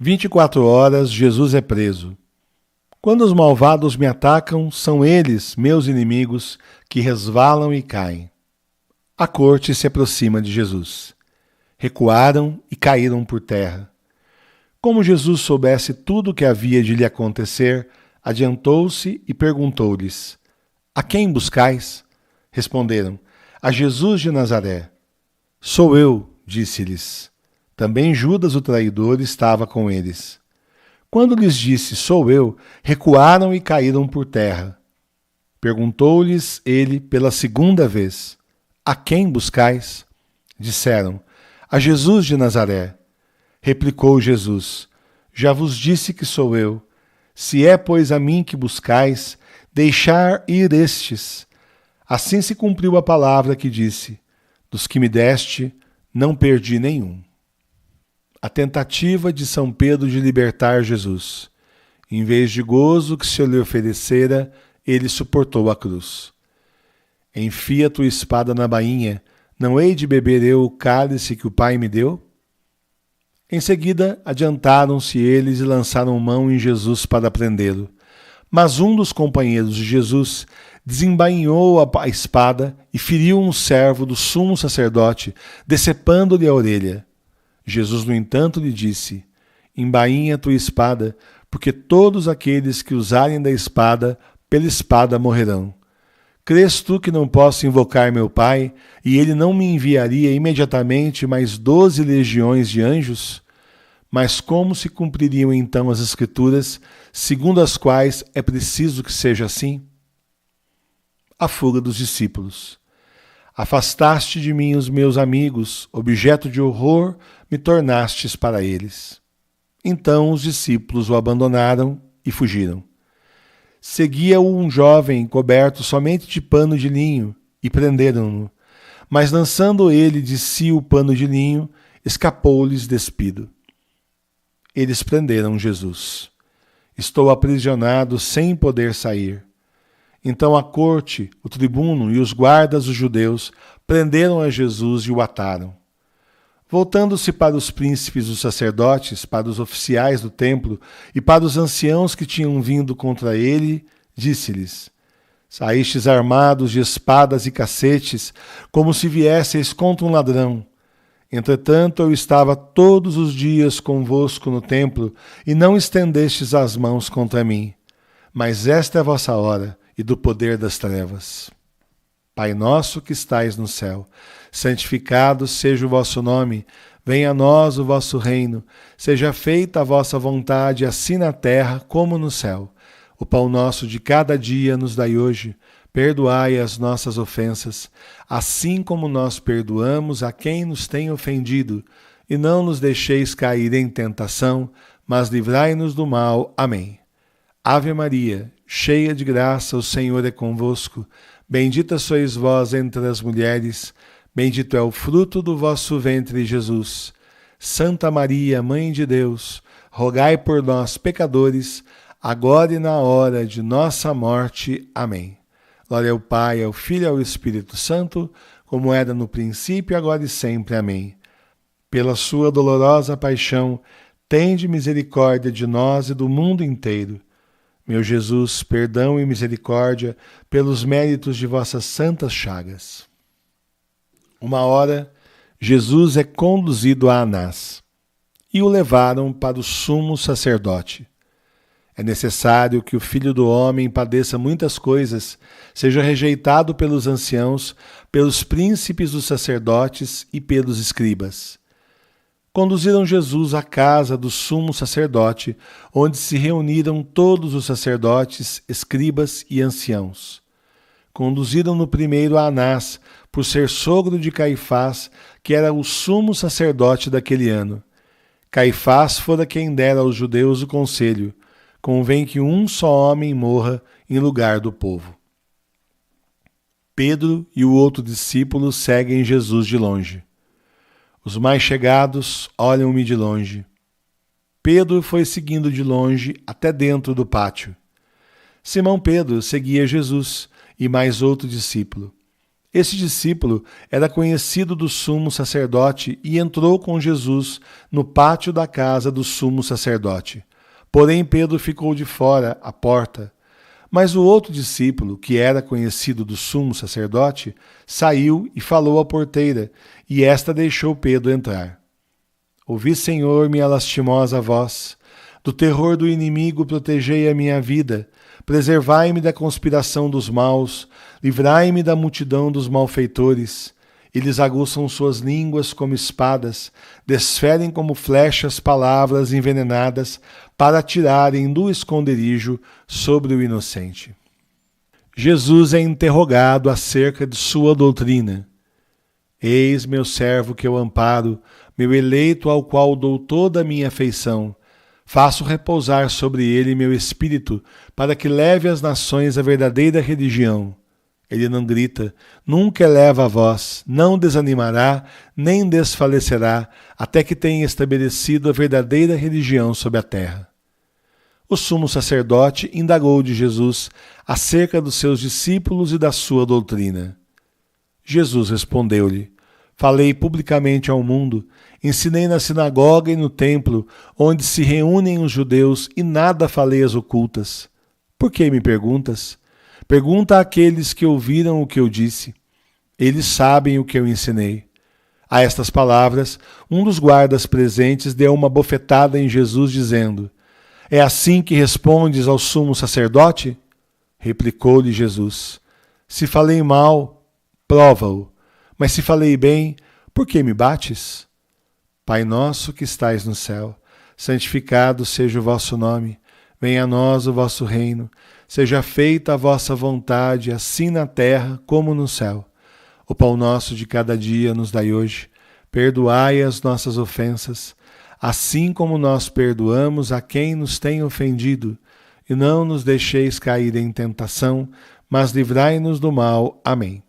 24 horas, Jesus é preso. Quando os malvados me atacam, são eles, meus inimigos, que resvalam e caem. A corte se aproxima de Jesus. Recuaram e caíram por terra. Como Jesus soubesse tudo o que havia de lhe acontecer, adiantou-se e perguntou-lhes: A quem buscais? Responderam: A Jesus de Nazaré. Sou eu, disse-lhes. Também Judas, o traidor, estava com eles. Quando lhes disse: Sou eu, recuaram e caíram por terra. Perguntou-lhes ele pela segunda vez: A quem buscais? Disseram: A Jesus de Nazaré. Replicou Jesus: Já vos disse que sou eu. Se é, pois, a mim que buscais, deixar ir estes. Assim se cumpriu a palavra que disse: Dos que me deste, não perdi nenhum. A tentativa de São Pedro de libertar Jesus. Em vez de gozo que se lhe oferecera, ele suportou a cruz. Enfia tua espada na bainha, não hei de beber eu o cálice que o Pai me deu? Em seguida, adiantaram-se eles e lançaram mão em Jesus para prendê-lo. Mas um dos companheiros de Jesus desembainhou a espada e feriu um servo do sumo sacerdote, decepando-lhe a orelha. Jesus, no entanto, lhe disse: Embainha tua espada, porque todos aqueles que usarem da espada, pela espada morrerão. Crês tu que não posso invocar meu Pai, e ele não me enviaria imediatamente mais 12 legiões de anjos? Mas como se cumpririam então as Escrituras, segundo as quais é preciso que seja assim? A fuga dos discípulos. Afastaste de mim os meus amigos, objeto de horror me tornastes para eles. Então os discípulos o abandonaram e fugiram. Seguia-o um jovem coberto somente de pano de linho, e prenderam-no. Mas lançando ele de si o pano de linho, escapou-lhes despido. Eles prenderam Jesus. Estou aprisionado sem poder sair. Então a corte, o tribuno e os guardas dos judeus prenderam a Jesus e o ataram. Voltando-se para os príncipes dos sacerdotes, para os oficiais do templo e para os anciãos que tinham vindo contra ele, disse-lhes: Saístes armados de espadas e cacetes, como se viesseis contra um ladrão. Entretanto, eu estava todos os dias convosco no templo, e não estendestes as mãos contra mim. Mas esta é a vossa hora, e do poder das trevas. Pai nosso que estais no céu, santificado seja o vosso nome, venha a nós o vosso reino, seja feita a vossa vontade, assim na terra como no céu. O pão nosso de cada dia nos dai hoje, perdoai as nossas ofensas, assim como nós perdoamos a quem nos tem ofendido, e não nos deixeis cair em tentação, mas livrai-nos do mal. Amém. Ave Maria, cheia de graça, o Senhor é convosco. Bendita sois vós entre as mulheres, bendito é o fruto do vosso ventre, Jesus. Santa Maria, Mãe de Deus, rogai por nós, pecadores, agora e na hora de nossa morte. Amém. Glória ao Pai, ao Filho e ao Espírito Santo, como era no princípio, agora e sempre. Amém. Pela sua dolorosa paixão, tende misericórdia de nós e do mundo inteiro. Meu Jesus, perdão e misericórdia pelos méritos de vossas santas chagas. Uma hora, Jesus é conduzido a Anás e o levaram para o sumo sacerdote. É necessário que o Filho do Homem padeça muitas coisas, seja rejeitado pelos anciãos, pelos príncipes dos sacerdotes e pelos escribas. Conduziram Jesus à casa do sumo sacerdote, onde se reuniram todos os sacerdotes, escribas e anciãos. Conduziram-no primeiro a Anás, por ser sogro de Caifás, que era o sumo sacerdote daquele ano. Caifás fora quem dera aos judeus o conselho: convém que um só homem morra em lugar do povo. Pedro e o outro discípulo seguem Jesus de longe. Os mais chegados olham-me de longe. Pedro foi seguindo de longe até dentro do pátio. Simão Pedro seguia Jesus e mais outro discípulo. Esse discípulo era conhecido do sumo sacerdote e entrou com Jesus no pátio da casa do sumo sacerdote. Porém, Pedro ficou de fora, à porta. Mas o outro discípulo, que era conhecido do sumo sacerdote, saiu e falou à porteira, e esta deixou Pedro entrar. Ouvi, Senhor, minha lastimosa voz. Do terror do inimigo protegei a minha vida. Preservai-me da conspiração dos maus. Livrai-me da multidão dos malfeitores. Eles aguçam suas línguas como espadas, desferem como flechas palavras envenenadas para atirarem do esconderijo sobre o inocente. Jesus é interrogado acerca de sua doutrina. Eis meu servo que eu amparo, meu eleito ao qual dou toda a minha afeição. Faço repousar sobre ele meu espírito, para que leve às nações a verdadeira religião. Ele não grita, nunca eleva a voz, não desanimará, nem desfalecerá, até que tenha estabelecido a verdadeira religião sobre a terra. O sumo sacerdote indagou de Jesus acerca dos seus discípulos e da sua doutrina. Jesus respondeu-lhe: Falei publicamente ao mundo, ensinei na sinagoga e no templo, onde se reúnem os judeus, e nada falei às ocultas. Por que me perguntas? Pergunta àqueles que ouviram o que eu disse. Eles sabem o que eu ensinei. A estas palavras, um dos guardas presentes deu uma bofetada em Jesus, dizendo: É assim que respondes ao sumo sacerdote? Replicou-lhe Jesus: Se falei mal, prova-o. Mas se falei bem, por que me bates? Pai nosso que estais no céu, santificado seja o vosso nome. Venha a nós o vosso reino. Seja feita a vossa vontade, assim na terra como no céu. O pão nosso de cada dia nos dai hoje. Perdoai as nossas ofensas, assim como nós perdoamos a quem nos tem ofendido. E não nos deixeis cair em tentação, mas livrai-nos do mal. Amém.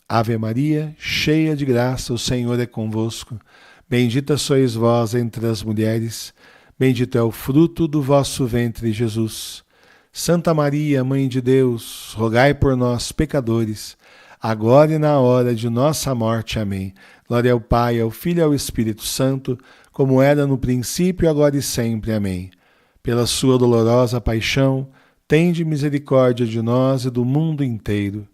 Ave Maria, cheia de graça, o Senhor é convosco. Bendita sois vós entre as mulheres. Bendito é o fruto do vosso ventre, Jesus. Santa Maria, Mãe de Deus, rogai por nós, pecadores, agora e na hora de nossa morte. Amém. Glória ao Pai, ao Filho e ao Espírito Santo, como era no princípio, agora e sempre. Amém. Pela sua dolorosa paixão, tende misericórdia de nós e do mundo inteiro.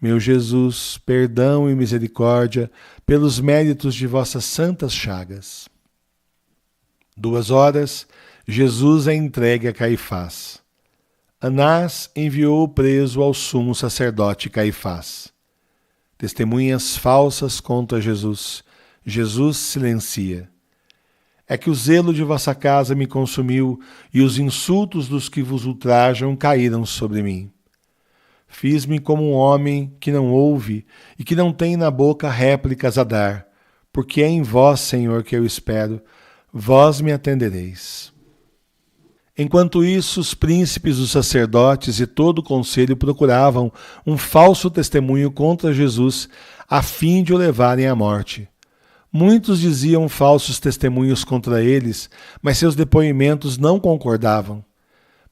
Meu Jesus, perdão e misericórdia pelos méritos de vossas santas chagas. 2 horas, Jesus é entregue a Caifás. Anás enviou o preso ao sumo sacerdote Caifás. Testemunhas falsas contra Jesus. Jesus silencia. É que o zelo de vossa casa me consumiu e os insultos dos que vos ultrajam caíram sobre mim. Fiz-me como um homem que não ouve e que não tem na boca réplicas a dar, porque é em vós, Senhor, que eu espero, vós me atendereis. Enquanto isso, os príncipes, os sacerdotes e todo o conselho procuravam um falso testemunho contra Jesus, a fim de o levarem à morte. Muitos diziam falsos testemunhos contra eles, mas seus depoimentos não concordavam.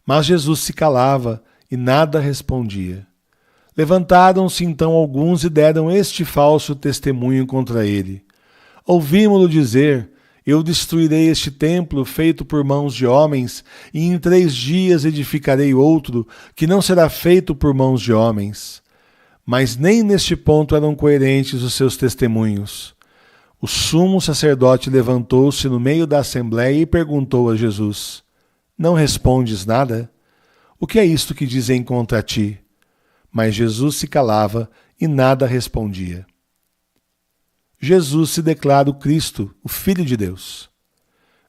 Mas Jesus se calava e nada respondia. Levantaram-se então alguns e deram este falso testemunho contra ele. Ouvimo-lo dizer: Eu destruirei este templo feito por mãos de homens, e em 3 dias edificarei outro, que não será feito por mãos de homens. Mas nem neste ponto eram coerentes os seus testemunhos. O sumo sacerdote levantou-se no meio da assembleia e perguntou a Jesus: Não respondes nada? O que é isto que dizem contra ti? Mas Jesus se calava e nada respondia. Jesus se declara o Cristo, o Filho de Deus.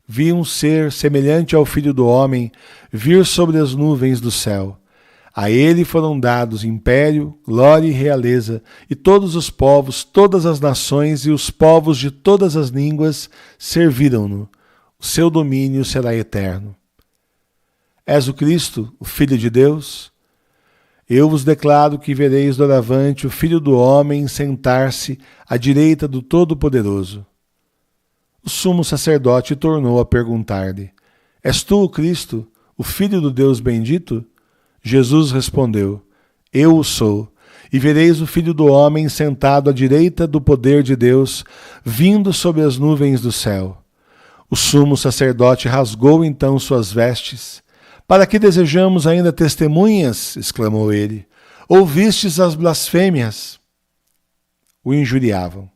Vi um ser semelhante ao Filho do Homem vir sobre as nuvens do céu. A ele foram dados império, glória e realeza, e todos os povos, todas as nações e os povos de todas as línguas serviram-no. O seu domínio será eterno. És o Cristo, o Filho de Deus? Eu vos declaro que vereis doravante o Filho do Homem sentar-se à direita do Todo-Poderoso. O sumo sacerdote tornou a perguntar-lhe: És tu o Cristo, o Filho do Deus bendito? Jesus respondeu: Eu o sou, e vereis o Filho do Homem sentado à direita do poder de Deus, vindo sobre as nuvens do céu. O sumo sacerdote rasgou então suas vestes. Para que desejamos ainda testemunhas? Exclamou ele. Ouvistes as blasfêmias? O injuriavam.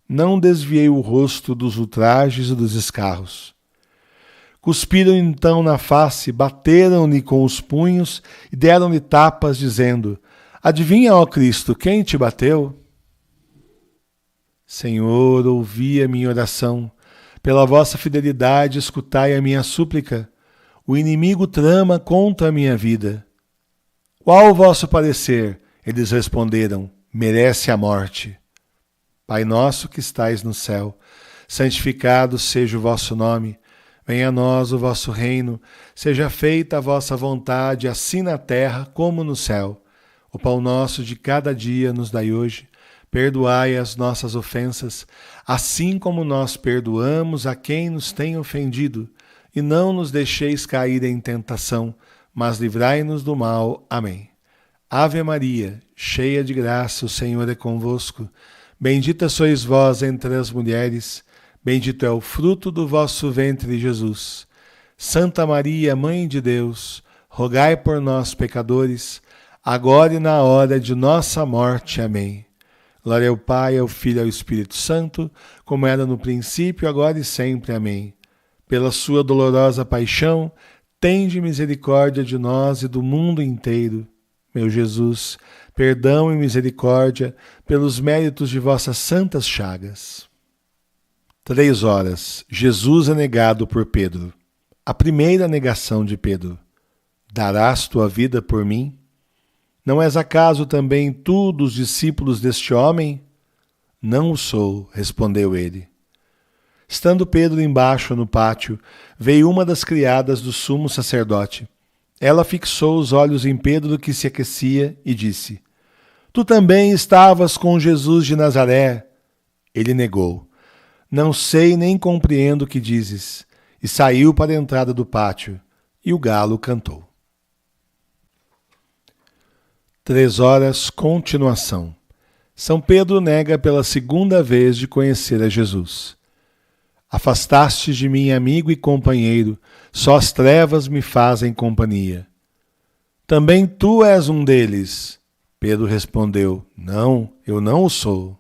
Não desviei o rosto dos ultrajes e dos escarros. Cuspiram então na face, bateram-lhe com os punhos e deram-lhe tapas, dizendo: Adivinha, ó Cristo, quem te bateu? Senhor, ouvi a minha oração. Pela vossa fidelidade, escutai a minha súplica. O inimigo trama contra a minha vida. Qual o vosso parecer? Eles responderam: merece a morte. Pai nosso que estais no céu, santificado seja o vosso nome. Venha a nós o vosso reino. Seja feita a vossa vontade, assim na terra como no céu. O pão nosso de cada dia nos dai hoje. Perdoai as nossas ofensas, assim como nós perdoamos a quem nos tem ofendido. E não nos deixeis cair em tentação, mas livrai-nos do mal. Amém. Ave Maria, cheia de graça, o Senhor é convosco. Bendita sois vós entre as mulheres, bendito é o fruto do vosso ventre, Jesus. Santa Maria, Mãe de Deus, rogai por nós, pecadores, agora e na hora de nossa morte. Amém. Glória ao Pai, ao Filho e ao Espírito Santo, como era no princípio, agora e sempre. Amém. Pela sua dolorosa paixão, tende misericórdia de nós e do mundo inteiro. Meu Jesus, perdão e misericórdia pelos méritos de vossas santas chagas. 3 horas. Jesus é negado por Pedro. A primeira negação de Pedro. Darás tua vida por mim? Não és acaso também tu dos discípulos deste homem? Não o sou, respondeu ele. Estando Pedro embaixo no pátio, veio uma das criadas do sumo sacerdote. Ela fixou os olhos em Pedro, que se aquecia, e disse: Tu também estavas com Jesus de Nazaré. Ele negou: Não sei nem compreendo o que dizes. E saiu para a entrada do pátio, e o galo cantou. 3 horas, continuação. São Pedro nega pela segunda vez de conhecer a Jesus. Afastaste de mim, amigo e companheiro, só as trevas me fazem companhia. Também tu és um deles. Pedro respondeu: Não, eu não o sou.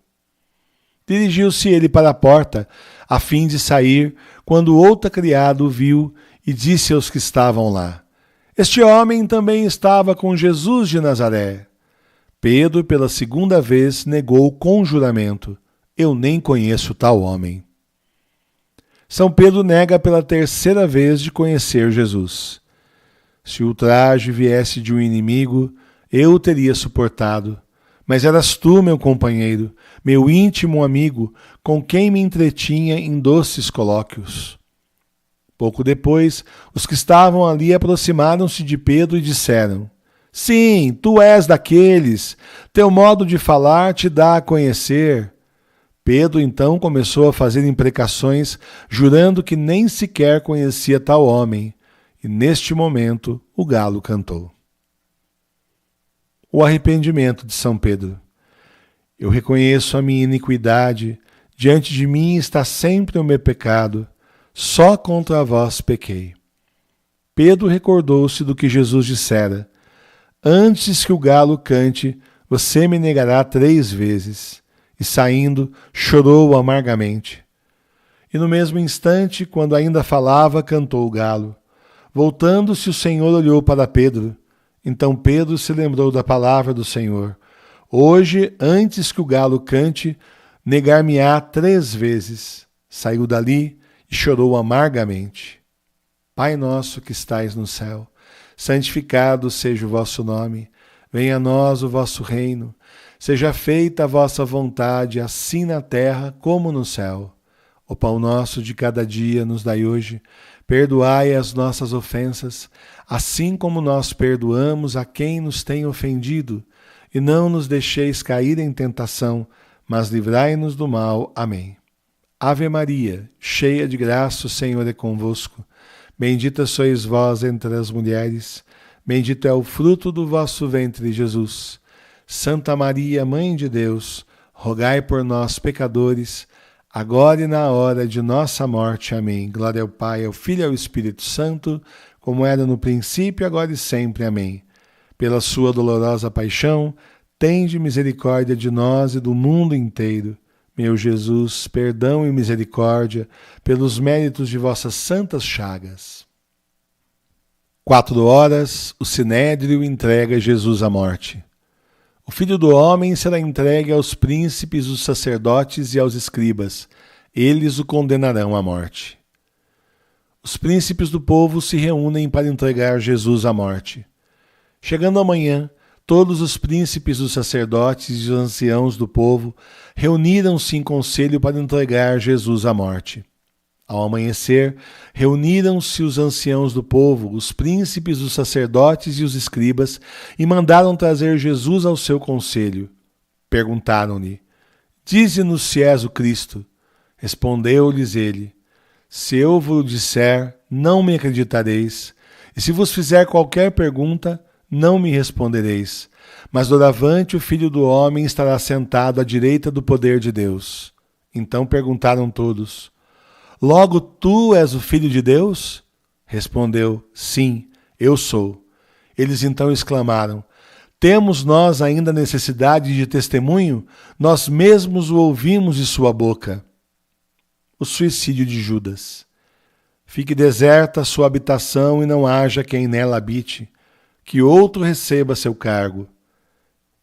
Dirigiu-se ele para a porta, a fim de sair, quando outro criado o viu e disse aos que estavam lá: Este homem também estava com Jesus de Nazaré. Pedro, pela segunda vez, negou com juramento: Eu nem conheço tal homem. São Pedro nega pela terceira vez de conhecer Jesus. Se o ultraje viesse de um inimigo, eu o teria suportado. Mas eras tu, meu companheiro, meu íntimo amigo, com quem me entretinha em doces colóquios. Pouco depois, os que estavam ali aproximaram-se de Pedro e disseram: Sim, tu és daqueles. Teu modo de falar te dá a conhecer. Pedro então começou a fazer imprecações, jurando que nem sequer conhecia tal homem. E neste momento o galo cantou. O arrependimento de São Pedro. Eu reconheço a minha iniquidade, diante de mim está sempre o meu pecado, só contra vós pequei. Pedro recordou-se do que Jesus dissera: Antes que o galo cante, você me negará 3 vezes. E saindo, chorou amargamente. E no mesmo instante, quando ainda falava, cantou o galo. Voltando-se, o Senhor olhou para Pedro. Então Pedro se lembrou da palavra do Senhor: Hoje, antes que o galo cante, negar-me-á 3 vezes. Saiu dali e chorou amargamente. Pai nosso que estais no céu, santificado seja o vosso nome. Venha a nós o vosso reino. Seja feita a vossa vontade, assim na terra como no céu. O pão nosso de cada dia nos dai hoje. Perdoai as nossas ofensas, assim como nós perdoamos a quem nos tem ofendido. E não nos deixeis cair em tentação, mas livrai-nos do mal. Amém. Ave Maria, cheia de graça, o Senhor é convosco. Bendita sois vós entre as mulheres. Bendito é o fruto do vosso ventre, Jesus. Santa Maria, Mãe de Deus, rogai por nós, pecadores, agora e na hora de nossa morte. Amém. Glória ao Pai, ao Filho e ao Espírito Santo, como era no princípio, agora e sempre. Amém. Pela sua dolorosa paixão, tende misericórdia de nós e do mundo inteiro. Meu Jesus, perdão e misericórdia, pelos méritos de vossas santas chagas. 4 o Sinédrio entrega Jesus à morte. O Filho do Homem será entregue aos príncipes, os sacerdotes e aos escribas. Eles o condenarão à morte. Os príncipes do povo se reúnem para entregar Jesus à morte. Chegando amanhã, todos os príncipes, os sacerdotes e os anciãos do povo reuniram-se em conselho para entregar Jesus à morte. Ao amanhecer, reuniram-se os anciãos do povo, os príncipes, os sacerdotes e os escribas, e mandaram trazer Jesus ao seu conselho. Perguntaram-lhe: Dize-nos se és o Cristo. Respondeu-lhes ele: Se eu vos disser, não me acreditareis, e se vos fizer qualquer pergunta, não me respondereis. Mas doravante o Filho do Homem estará sentado à direita do poder de Deus. Então perguntaram todos: Logo tu és o Filho de Deus? Respondeu: Sim, eu sou. Eles então exclamaram: Temos nós ainda necessidade de testemunho? Nós mesmos o ouvimos de sua boca. O suicídio de Judas. Fique deserta a sua habitação e não haja quem nela habite, que outro receba seu cargo.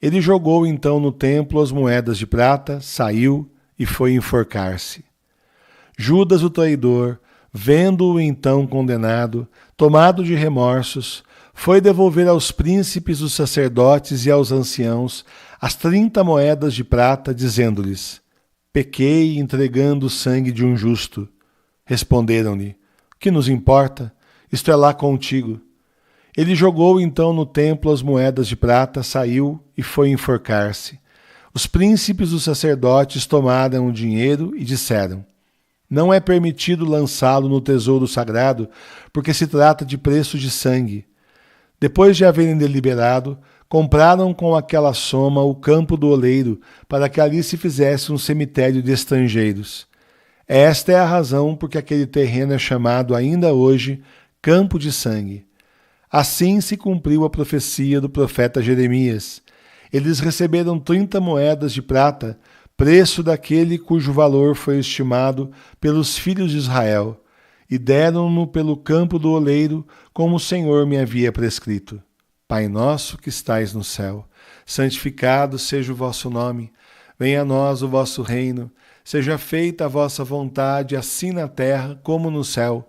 Ele jogou então no templo as moedas de prata, saiu e foi enforcar-se. Judas, o traidor, vendo-o então condenado, tomado de remorsos, foi devolver aos príncipes, os sacerdotes e aos anciãos as 30 moedas de prata, dizendo-lhes: Pequei entregando o sangue de um justo. Responderam-lhe: Que nos importa? Isto é lá contigo. Ele jogou então no templo as moedas de prata, saiu e foi enforcar-se. Os príncipes dos sacerdotes tomaram o dinheiro e disseram: Não é permitido lançá-lo no tesouro sagrado, porque se trata de preço de sangue. Depois de haverem deliberado, compraram com aquela soma o campo do oleiro, para que ali se fizesse um cemitério de estrangeiros. Esta é a razão por que aquele terreno é chamado ainda hoje Campo de Sangue. Assim se cumpriu a profecia do profeta Jeremias. Eles receberam 30 moedas de prata, preço daquele cujo valor foi estimado pelos filhos de Israel, e deram-no pelo campo do oleiro, como o Senhor me havia prescrito. Pai nosso que estais no céu, santificado seja o vosso nome. Venha a nós o vosso reino. Seja feita a vossa vontade, assim na terra como no céu.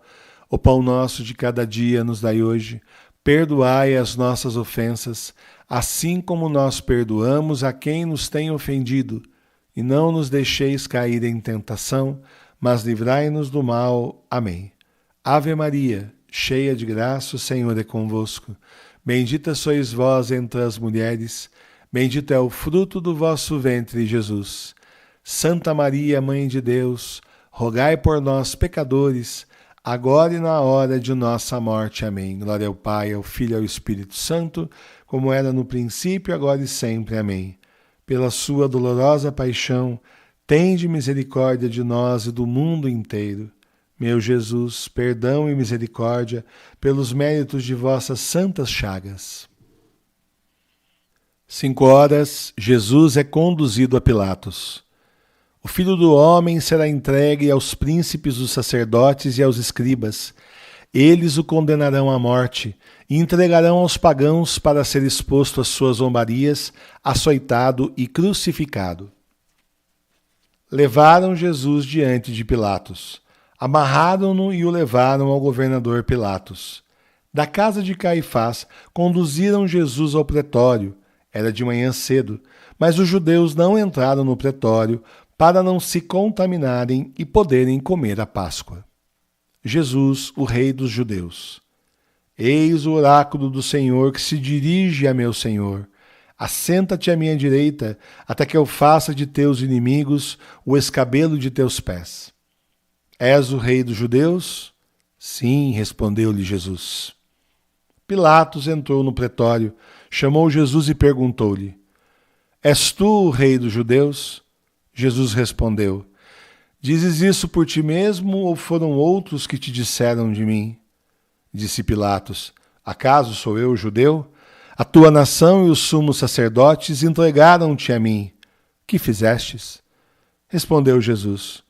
O pão nosso de cada dia nos dai hoje. Perdoai as nossas ofensas, assim como nós perdoamos a quem nos tem ofendido. E não nos deixeis cair em tentação, mas livrai-nos do mal. Amém. Ave Maria, cheia de graça, o Senhor é convosco. Bendita sois vós entre as mulheres, bendito é o fruto do vosso ventre, Jesus. Santa Maria, Mãe de Deus, rogai por nós, pecadores, agora e na hora de nossa morte. Amém. Glória ao Pai, ao Filho e ao Espírito Santo, como era no princípio, agora e sempre. Amém. Pela sua dolorosa paixão, tende misericórdia de nós e do mundo inteiro. Meu Jesus, perdão e misericórdia pelos méritos de vossas santas chagas. 5 Jesus é conduzido a Pilatos. O Filho do Homem será entregue aos príncipes dos sacerdotes e aos escribas. Eles o condenarão à morte e entregarão aos pagãos para ser exposto às suas zombarias, açoitado e crucificado. Levaram Jesus diante de Pilatos. Amarraram-no e o levaram ao governador Pilatos. Da casa de Caifás, conduziram Jesus ao pretório. Era de manhã cedo, mas os judeus não entraram no pretório para não se contaminarem e poderem comer a Páscoa. Jesus, o Rei dos Judeus. Eis o oráculo do Senhor que se dirige a meu Senhor. Assenta-te à minha direita, até que eu faça de teus inimigos o escabelo de teus pés. És o Rei dos Judeus? Sim, respondeu-lhe Jesus. Pilatos entrou no pretório, chamou Jesus e perguntou-lhe: És tu o rei dos judeus? Jesus respondeu: Dizes isso por ti mesmo ou foram outros que te disseram de mim? Disse Pilatos: Acaso sou eu judeu? A tua nação e os sumos sacerdotes entregaram-te a mim. Que fizestes? Respondeu Jesus: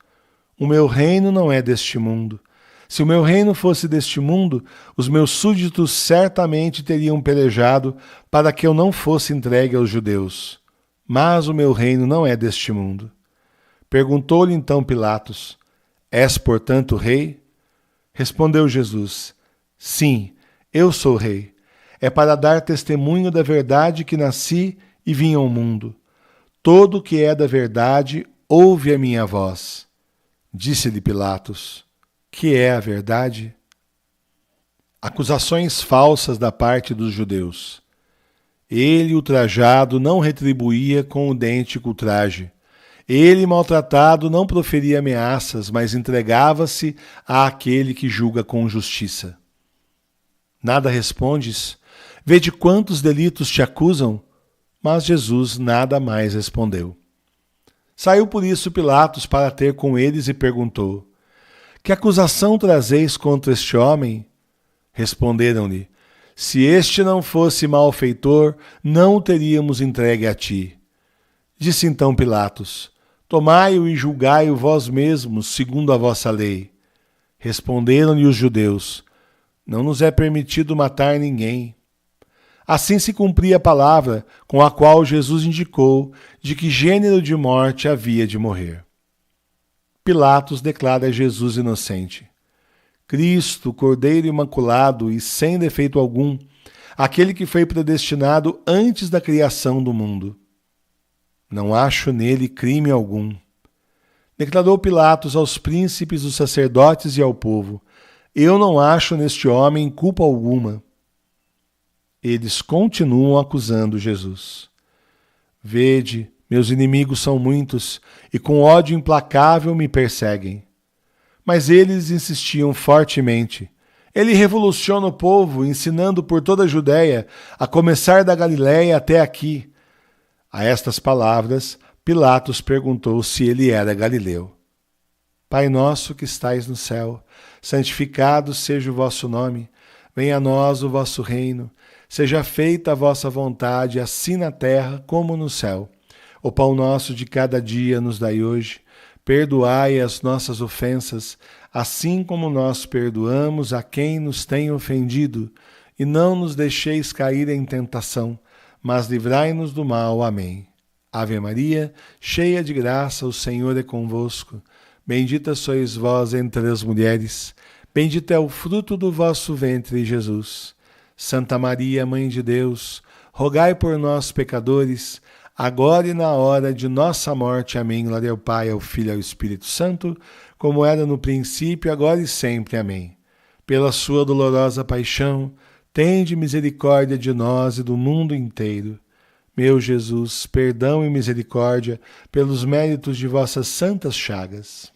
O meu reino não é deste mundo. Se o meu reino fosse deste mundo, os meus súditos certamente teriam pelejado para que eu não fosse entregue aos judeus. Mas o meu reino não é deste mundo. Perguntou-lhe então Pilatos: És, portanto, rei? Respondeu Jesus: Sim, eu sou rei. É para dar testemunho da verdade que nasci e vim ao mundo. Todo o que é da verdade ouve a minha voz. Disse-lhe Pilatos: Que é a verdade? Acusações falsas da parte dos judeus. Ele, ultrajado, não retribuía com idêntico ultraje. Ele, maltratado, não proferia ameaças, mas entregava-se àquele que julga com justiça. Nada respondes? Vê de quantos delitos te acusam? Mas Jesus nada mais respondeu. Saiu por isso Pilatos para ter com eles e perguntou: Que acusação trazeis contra este homem? Responderam-lhe: Se este não fosse malfeitor, não o teríamos entregue a ti. Disse então Pilatos: Tomai-o e julgai-o vós mesmos, segundo a vossa lei. Responderam-lhe os judeus: Não nos é permitido matar ninguém. Assim se cumpria a palavra com a qual Jesus indicou de que gênero de morte havia de morrer. Pilatos declara Jesus inocente. Cristo, Cordeiro imaculado e sem defeito algum, aquele que foi predestinado antes da criação do mundo. Não acho nele crime algum. Declarou Pilatos aos príncipes, os sacerdotes e ao povo: Eu não acho neste homem culpa alguma. Eles continuam acusando Jesus. Vede, meus inimigos são muitos e com ódio implacável me perseguem. Mas eles insistiam fortemente. Ele revoluciona o povo, ensinando por toda a Judéia, a começar da Galiléia até aqui. A estas palavras, Pilatos perguntou se ele era galileu. Pai nosso que estais no céu, santificado seja o vosso nome. Venha a nós o vosso reino. Seja feita a vossa vontade, assim na terra como no céu. O pão nosso de cada dia nos dai hoje. Perdoai as nossas ofensas, assim como nós perdoamos a quem nos tem ofendido. E não nos deixeis cair em tentação, mas livrai-nos do mal. Amém. Ave Maria, cheia de graça, o Senhor é convosco. Bendita sois vós entre as mulheres. Bendito é o fruto do vosso ventre, Jesus. Santa Maria, Mãe de Deus, rogai por nós, pecadores, agora e na hora de nossa morte. Amém. Glória ao Pai, ao Filho e ao Espírito Santo, como era no princípio, agora e sempre. Amém. Pela sua dolorosa paixão, tende misericórdia de nós e do mundo inteiro. Meu Jesus, perdão e misericórdia pelos méritos de vossas santas chagas.